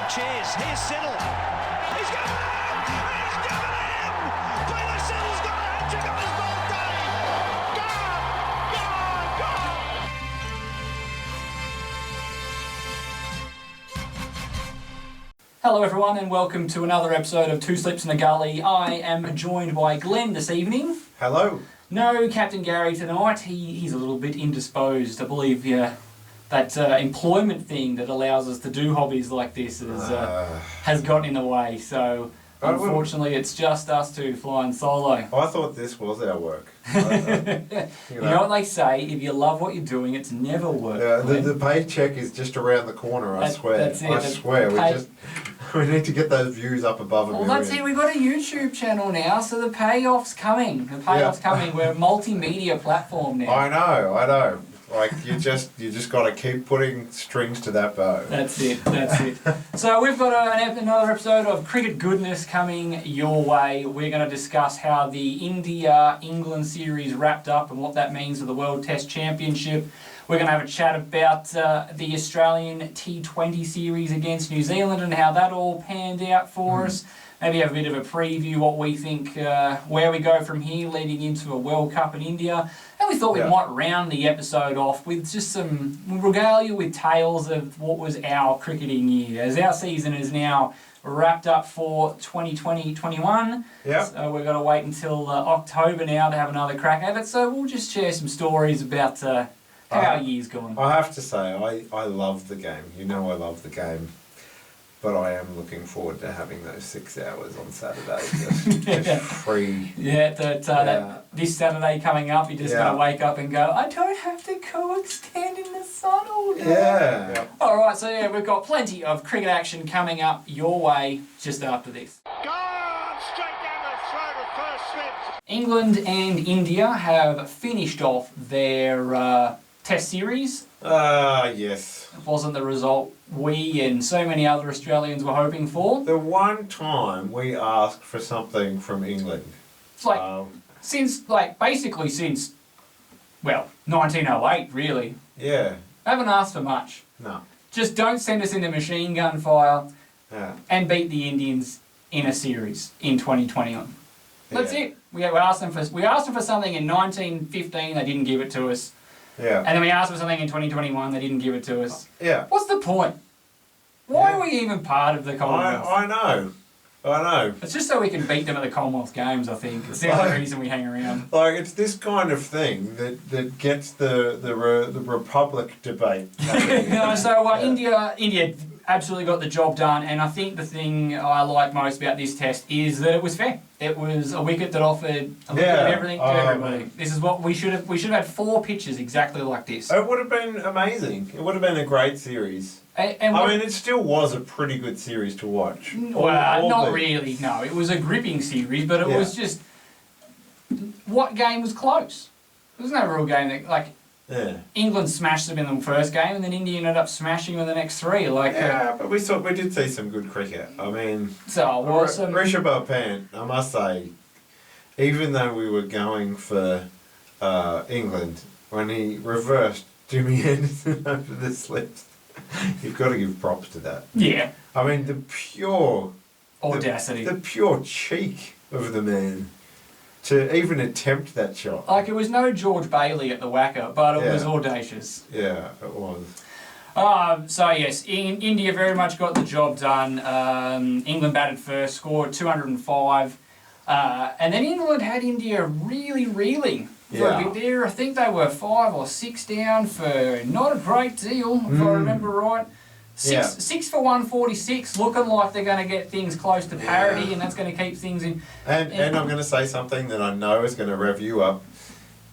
Cheers. Here's Siddle. He's got it! He's given it in! Taylor Siddle's got a hat-trick on his birthday! Gone! Hello everyone and welcome to another episode of Two Slips in a Gully. I am joined by Glen this evening. Hello. No Captain Gary tonight. He's a little bit indisposed. I believe that employment thing that allows us to do hobbies like this has gotten in the way. So unfortunately it's just us two flying solo. I thought this was our work. You know what they say, if you love what you're doing, it's never work. Yeah, the paycheck is just around the corner, I swear. That's it. I swear. We need to get those views up above a million. Well, that's it. We've got a YouTube channel now, so the payoff's coming. Coming. We're a multimedia platform now. I know. Like, you just got to keep putting strings to that bow. That's it. So we've got another episode of Cricket Goodness coming your way. We're going to discuss how the India-England series wrapped up and what that means for the World Test Championship. We're going to have a chat about the Australian T20 series against New Zealand and how that all panned out for us. Maybe have a bit of a preview, what we think, where we go from here leading into a World Cup in India. And we thought we might round the episode off with just some regalia with tales of what was our cricketing year. As our season is now wrapped up for 2020-21. Yep. So we're going to wait until October now to have another crack at it. So we'll just share some stories about how our year's gone. I have to say, I love the game. You know I love the game. But I am looking forward to having those 6 hours on Saturday, just free. This Saturday coming up, you're just going to wake up and go, I don't have to go and stand in the sun all day. Yeah. All right, so we've got plenty of cricket action coming up your way just after this. Gone! Straight down the throat of first slips. England and India have finished off their Test series. Yes. It wasn't the result we and so many other Australians were hoping for. The one time we asked for something from England. It's like, since 1908, really. Yeah. I haven't asked for much. No. Just don't send us into machine gun fire and beat the Indians in a series in 2021. That's it. We asked them for something in 1915, they didn't give it to us. Yeah. And then we asked for something in 2021, they didn't give it to us. Yeah. What's the point? Why are we even part of the Commonwealth? I know. It's just so we can beat them at the Commonwealth Games, I think. It's the only reason we hang around. Like, it's this kind of thing that gets the Republic debate. India absolutely got the job done, and I think the thing I like most about this test is that it was fair. It was a wicket that offered a little bit of everything to everybody. This is what we should have had 4 pitches exactly like this. It would have been amazing. It would have been a great series. It still was a pretty good series to watch. Well, not really, no. It was a gripping series, but it was just... What game was close? There was no real game that, England smashed them in the first game, and then India ended up smashing them in the next 3. But we did see some good cricket. I mean... Rishabh Pant, I must say, even though we were going for England, when he reversed Jimmy Anderson over the slips, you've got to give props to that. Yeah. I mean, the pure... audacity. The pure cheek of the man to even attempt that shot. It was no George Bailey at the whacker, but it was audacious. Yeah, it was. India very much got the job done. England batted first, scored 205. And then England had India really reeling for a bit there. I think they were 5 or 6 down for not a great deal, if I remember right. 6 for 146, looking like they're going to get things close to parity, and that's going to keep things in. And I'm going to say something that I know is going to rev you up.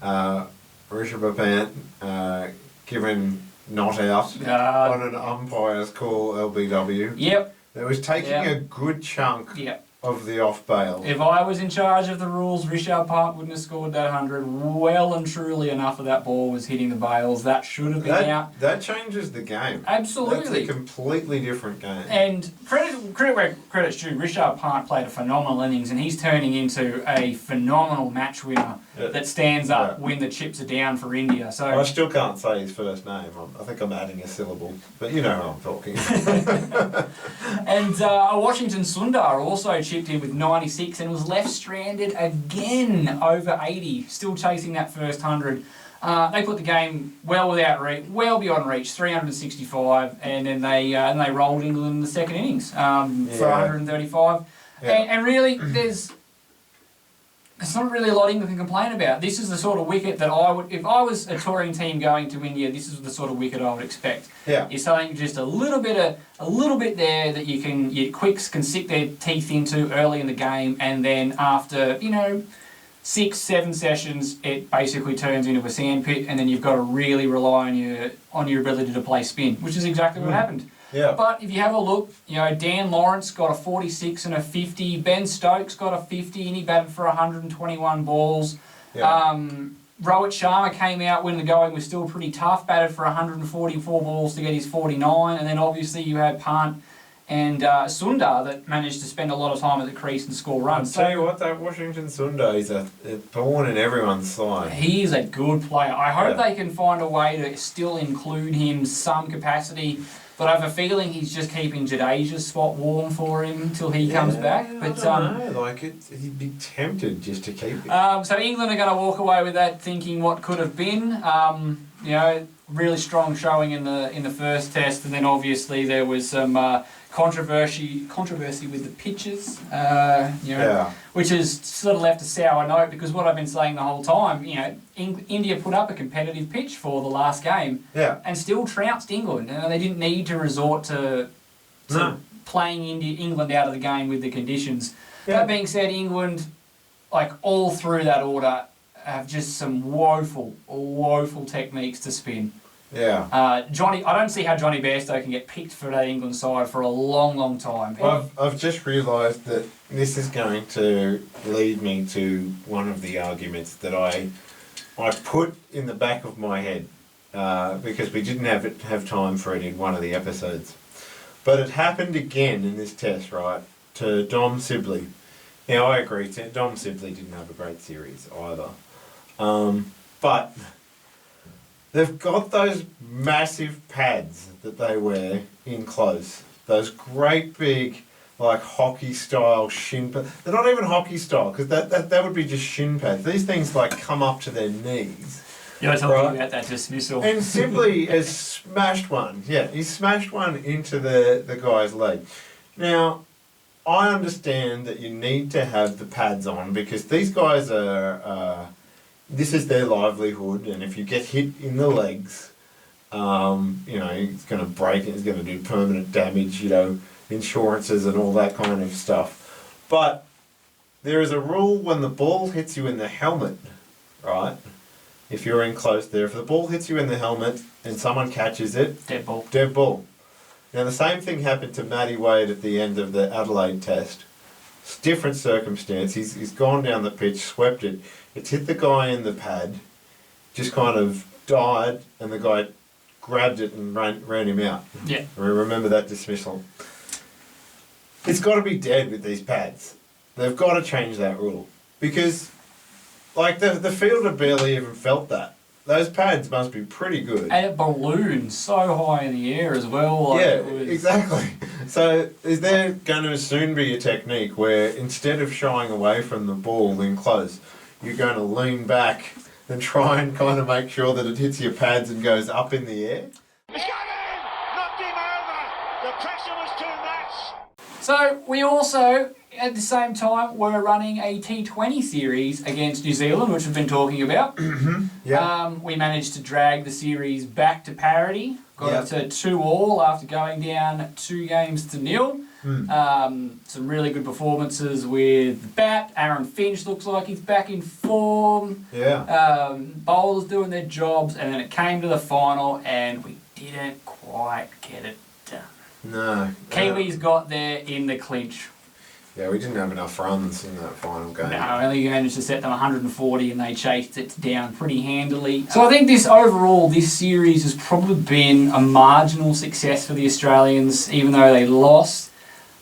Rishabh Pant, given not out on an umpire's call LBW. Yep. That was taking a good chunk of the off bail. If I was in charge of the rules, Rishabh Pant wouldn't have scored that 100. Well and truly enough of that ball was hitting the bails. That should have been out. That changes the game. Absolutely. That's a completely different game. And credit's due, Rishabh Pant played a phenomenal innings, and he's turning into a phenomenal match winner that stands up when the chips are down for India. So I still can't say his first name. I think I'm adding a syllable, but you know who I'm talking. And Washington Sundar also chipped in with 96 and was left stranded again over 80, still chasing that first 100. They put the game well beyond reach, 365, and then they rolled England in the second innings for 135. Yeah. And really, there's not really a lot England can complain about. This is the sort of wicket that I would, if I was a touring team going to India, this is the sort of wicket I would expect. Yeah. It's something just a little bit there that your quicks can sink their teeth into early in the game, and then after 6-7 sessions, it basically turns into a sandpit, and then you've got to really rely on your ability to play spin, which is exactly what happened. Yeah. But if you have a look, Dan Lawrence got a 46 and a 50. Ben Stokes got a 50 and he batted for 121 balls. Yeah. Rohit Sharma came out when the going was still pretty tough, batted for 144 balls to get his 49. And then obviously you had Pant and Sundar that managed to spend a lot of time at the crease and score runs. I'll tell you what, that Washington Sundar is a thorn in everyone's side. He is a good player. I hope they can find a way to still include him some capacity. But I have a feeling he's just keeping Jadeja's spot warm for him until he comes back. But I don't know, he'd be tempted just to keep him. So England are going to walk away with that, thinking what could have been. Really strong showing in the first test, and then obviously there was some controversy with the pitches. Which has sort of left a sour note, because what I've been saying the whole time, India put up a competitive pitch for the last game and still trounced England. They didn't need to resort to playing England out of the game with the conditions. Yeah. That being said, England, all through that order, have just some woeful techniques to spin. Yeah. I don't see how Johnny Bairstow can get picked for that England side for a long time. I've just realised that this is going to lead me to one of the arguments that I put in the back of my head because we didn't have time for it in one of the episodes. But it happened again in this test, right, to Dom Sibley. Now, I agree, Dom Sibley didn't have a great series either. But they've got those massive pads that they wear in close. Those great big, hockey-style shin pads. They're not even hockey-style, because that would be just shin pads. These things, come up to their knees. You're talking about that dismissal. And Sibley has smashed one. Yeah, he smashed one into the guy's leg. Now, I understand that you need to have the pads on, because these guys are... this is their livelihood, and if you get hit in the legs, it's going to break it, it's going to do permanent damage, insurances and all that kind of stuff. But there is a rule when the ball hits you in the helmet, right? If you're in close there, if the ball hits you in the helmet and someone catches it, dead ball. Dead ball. Now the same thing happened to Matty Wade at the end of the Adelaide test. It's different circumstance. He's gone down the pitch, swept it. It's hit the guy in the pad, just kind of died, and the guy grabbed it and ran him out. Yeah. Remember that dismissal. It's got to be dead with these pads. They've got to change that rule. Because, the fielder barely even felt that. Those pads must be pretty good. And it balloons so high in the air as well. Exactly. So is there going to soon be a technique where instead of shying away from the ball in close, you're going to lean back and try and kind of make sure that it hits your pads and goes up in the air? It's got in! Knocked him over! The pressure was too much! So we also, at the same time, were running a T20 series against New Zealand, which we've been talking about. Yeah. We managed to drag the series back to parity. Got it to 2-2 after going down 2-0. Some really good performances with the bat. Aaron Finch looks like he's back in form. Yeah. Bowlers doing their jobs, and then it came to the final, and we didn't quite get it done. No. Kiwis got there in the clinch. Yeah, we didn't have enough runs in that final game. No, only managed to set them 140 and they chased it down pretty handily. So I think this series has probably been a marginal success for the Australians, even though they lost.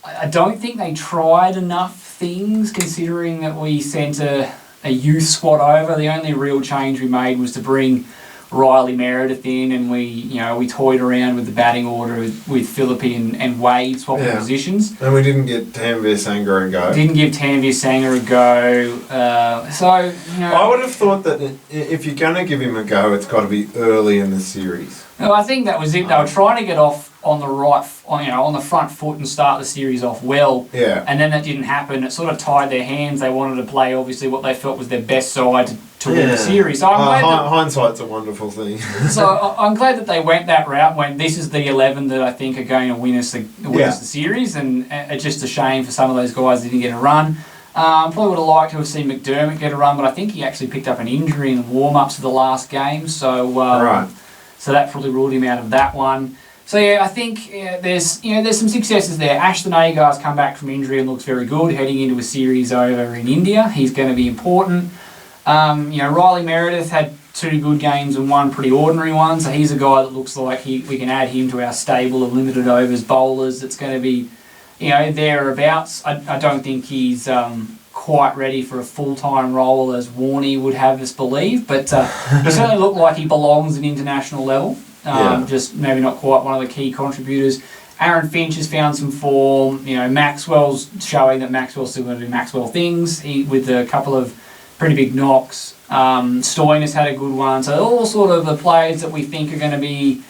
I don't think they tried enough things, considering that we sent a a youth squad over. The only real change we made was to bring Riley Meredith in, and we toyed around with the batting order with Philippi and Wade swapping positions. And we didn't get Tanvir Sangha a go. Didn't give Tanvir Sangha a go. I would have thought that if you're going to give him a go, it's got to be early in the series. Well, I think that was it. They were trying to get off on the front foot and start the series off well. Yeah. And then that didn't happen. It sort of tied their hands. They wanted to play, obviously, what they felt was their best side to win the series. So I'm glad hindsight's a wonderful thing. So I'm glad that they went that route. When this is the 11 that I think are going to win us the series, and it's just a shame for some of those guys that didn't get a run. Probably would have liked to have seen McDermott get a run, but I think he actually picked up an injury in the warm-ups of the last game. So So that probably ruled him out of that one. So I think there's some successes there. Ashton Agar's come back from injury and looks very good, heading into a series over in India. He's going to be important. Riley Meredith had 2 good games and 1 pretty ordinary one, so he's a guy that looks like we can add him to our stable of limited overs bowlers. It's going to be, thereabouts. I don't think he's quite ready for a full-time role as Warney would have us believe, but he certainly looked like he belongs at international level. Just maybe not quite one of the key contributors. Aaron Finch has found some form. Maxwell's showing that Maxwell's still going to do Maxwell things with a couple of pretty big knocks. Stoinis had a good one. So all sort of the players that we think are going to be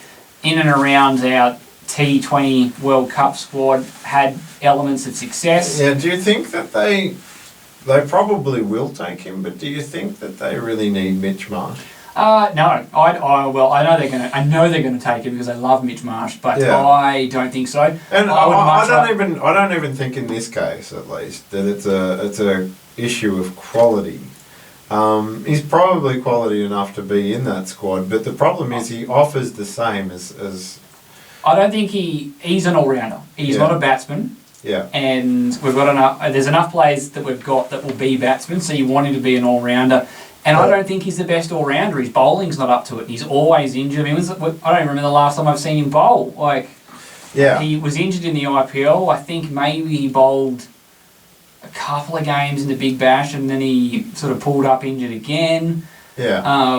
in and around our T20 World Cup squad had elements of success. Yeah, do you think that they probably will take him, but do you think that they really need Mitch Marsh? No. I know they're going to take him because they love Mitch Marsh, but I don't think so. And I don't even think in this case, at least, that it's a issue of quality. He's probably quality enough to be in that squad, but the problem is he offers the same as. I don't think he's an all-rounder. He's not a batsman. Yeah. And we've got enough. There's enough players that we've got that will be batsmen, so you want him to be an all-rounder. And I don't think he's the best all-rounder. His bowling's not up to it. He's always injured. I don't remember the last time I've seen him bowl. He was injured in the IPL. I think maybe he bowled a couple of games in the Big Bash, and then he sort of pulled up injured again. Yeah.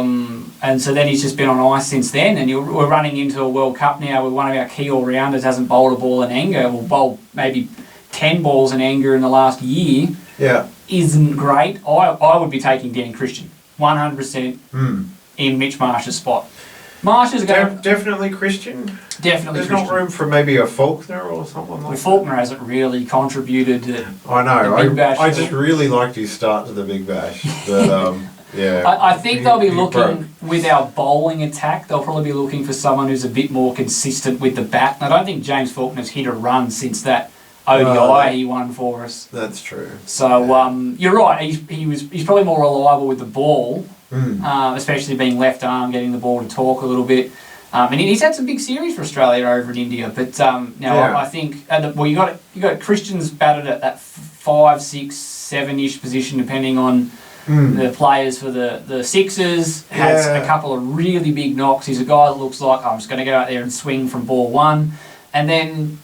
And so then he's just been on ice since then. And we're running into a World Cup now where one of our key all-rounders hasn't bowled a ball in anger. Will bowl maybe 10 balls in anger in the last year. Yeah. Isn't great. I would be taking Dan Christian 100% in Mitch Marsh's spot. Marsh is going definitely Christian. Definitely. There's Christian. not room for maybe a Faulkner or someone like that. Faulkner hasn't really contributed to I know. the Big Bash. I just really liked his start to the Big Bash. But I think they'll be looking with our bowling attack. They'll probably be looking for someone who's a bit more consistent with the bat. I don't think James Faulkner's hit a run since that ODI he won for us. That's true. So you're right. He's probably more reliable with the ball, especially being left arm, getting the ball to talk a little bit. And he's had some big series for Australia over in India. But I think you got Christian's batted at that 5, 6, 7-ish position, depending on the players for the Sixers. Has a couple of really big knocks. He's a guy that looks like I'm just going to go out there and swing from ball 1, and then.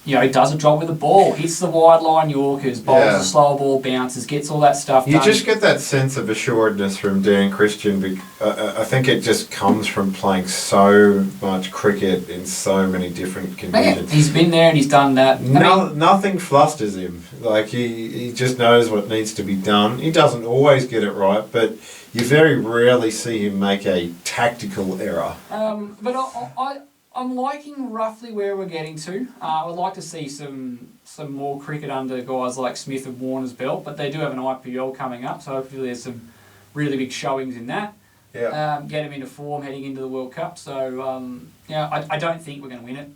Does a job with the ball, hits the wide line Yorkers, bowls the slow ball, bounces, gets all that stuff done. You just get that sense of assuredness from Dan Christian. I think it just comes from playing so much cricket in so many different conditions. He's been there and he's done that. Nothing flusters him. He just knows what needs to be done. He doesn't always get it right, but you very rarely see him make a tactical error. But I'm liking roughly where we're getting to. I would like to see some more cricket under guys like Smith and Warner's belt, but they do have an IPL coming up, so hopefully there's some really big showings in that. Yeah. Get them into form heading into the World Cup. So I don't think we're going to win it.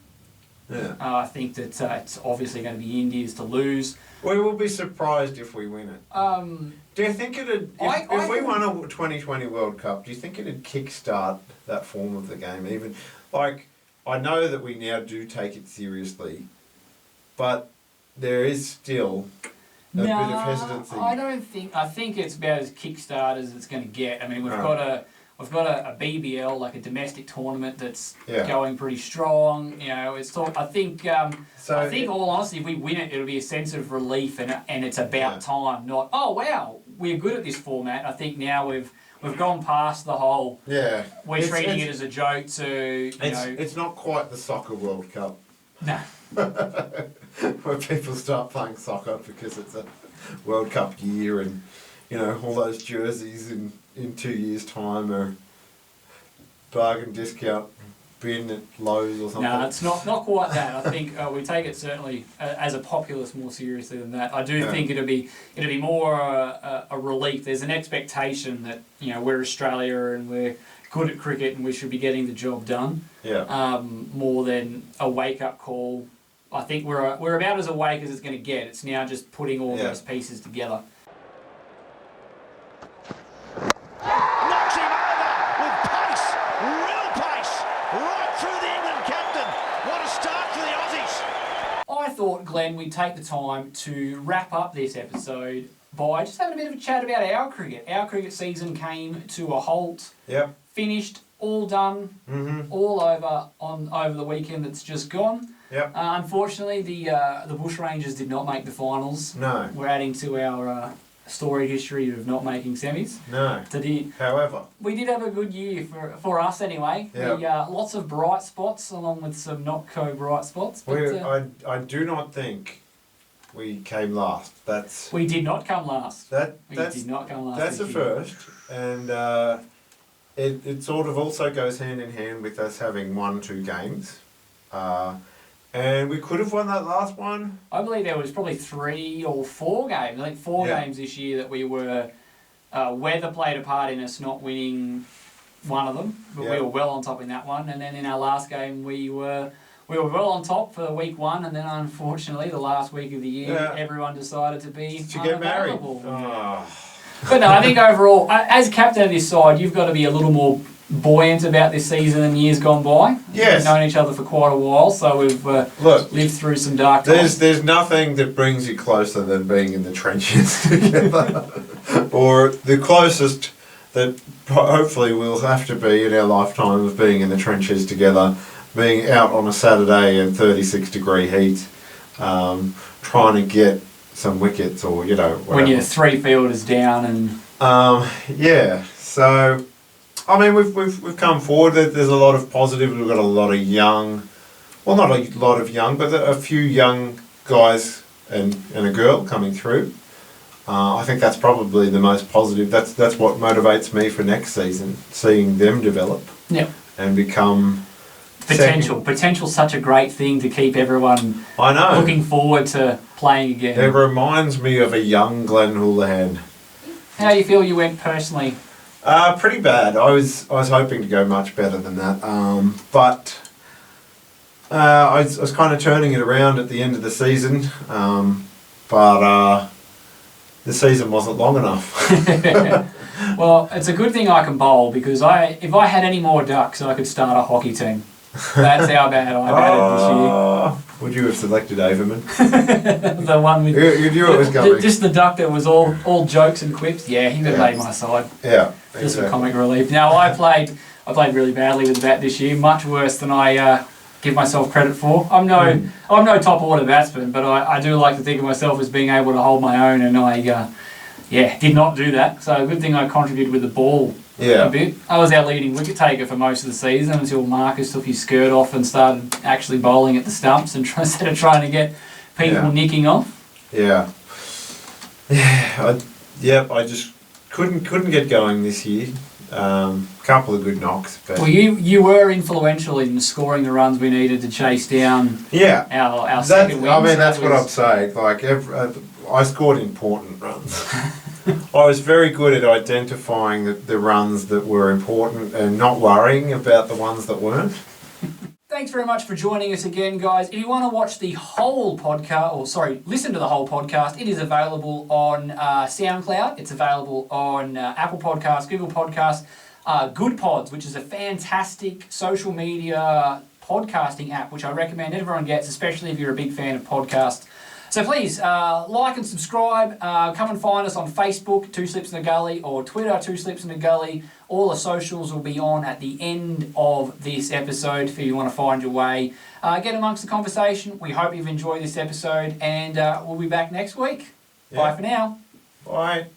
Yeah. I think that it's obviously going to be India's to lose. We will be surprised if we win it. Do you think it'd if we won a 2020 World Cup? Do you think it'd kickstart that form of the game? Even I know that we now do take it seriously, but there is still a bit of hesitancy. I don't think. I think it's about as kickstart as it's going to get. I mean, we've got a BBL, like a domestic tournament that's going pretty strong. I think all honesty, if we win it, it'll be a sense of relief, and it's about time. Not wow, we're good at this format. I think now we've gone past the whole. Yeah. We're treating it as a joke to. It's not quite the soccer World Cup. No. Where people start playing soccer because it's a World Cup year, and all those jerseys in 2 years' time are bargain discount bin at Lowe's or something. No, it's not quite that. I think we take it certainly as a populace more seriously than that. I do think it'll be more a relief. There's an expectation that we're Australia and we're good at cricket and we should be getting the job done. Yeah. More than a wake up call. I think we're about as awake as it's going to get. It's now just putting all those pieces together. Knocks him over with pace, real pace, right through the England captain. What a start for the Aussies. I thought, Glenn, we'd take the time to wrap up this episode by just having a bit of a chat about our cricket. Our cricket season came to a halt. Yep. Finished, all done, all over the weekend that's just gone. Yep. Unfortunately, the Bushrangers did not make the finals. No. We're adding to our storied history of not making semis. No. However, we did have a good year for us anyway. Yep. Lots of bright spots along with some not so bright spots. But, I do not think we came last. We did not come last. That's That's a first, and it sort of also goes hand in hand with us having won 2 games. And we could have won that last one. I believe there was probably 3 or 4 games. I think 4 games this year that we were weather played a part in us not winning one of them, but we were well on top in that one. And then in our last game, we were well on top for week 1, and then unfortunately the last week of the year, everyone decided to get married. But no, I think overall, as captain of this side, you've got to be a little more buoyant about this season than years gone by. Yes. We've known each other for quite a while, so we've lived through some dark times. There's nothing that brings you closer than being in the trenches together. Or the closest that hopefully we'll have to be in our lifetime of being in the trenches together, being out on a Saturday in 36-degree heat, trying to get some wickets or, whatever. When you're 3 fielders down and... So... I mean, we've come forward. There's a lot of positives. We've got a lot of young, well, not a lot of young, but a few young guys and a girl coming through. I think that's probably the most positive. That's what motivates me for next season, seeing them develop and become Potential's such a great thing to keep everyone looking forward to playing again. It reminds me of a young Glen Houlihan. How do you feel you went personally? Pretty bad. I was hoping to go much better than that, but I was kind of turning it around at the end of the season, but the season wasn't long enough. Well, it's a good thing I can bowl, because if I had any more ducks, I could start a hockey team. That's how bad I batted this year. Would you have selected Averman? The one with you knew it was coming. Just the duck that was all jokes and quips. Yeah, he would have made my side. Yeah, just for comic relief. Now I played really badly with the bat this year, much worse than I give myself credit for. I'm no top order batsman, but I do like to think of myself as being able to hold my own, and I did not do that. So a good thing I contributed with the ball. A bit. I was our leading wicket taker for most of the season until Marcus took his skirt off and started actually bowling at the stumps instead of trying to get people nicking off. I just couldn't get going this year. Couple of good knocks. But well, you were influential in scoring the runs we needed to chase down our second win. I mean, that's what I'm saying. Like I scored important runs. I was very good at identifying the runs that were important and not worrying about the ones that weren't. Thanks very much for joining us again, guys. If you want to watch the whole podcast, listen to the whole podcast, it is available on SoundCloud. It's available on Apple Podcasts, Google Podcasts, Good Pods, which is a fantastic social media podcasting app, which I recommend everyone gets, especially if you're a big fan of podcasts. So please, like and subscribe. Come and find us on Facebook, 2 Slips in the Gully, or Twitter, 2 Slips in the Gully. All the socials will be on at the end of this episode if you want to find your way. Get amongst the conversation. We hope you've enjoyed this episode, and we'll be back next week. Bye for now. Bye.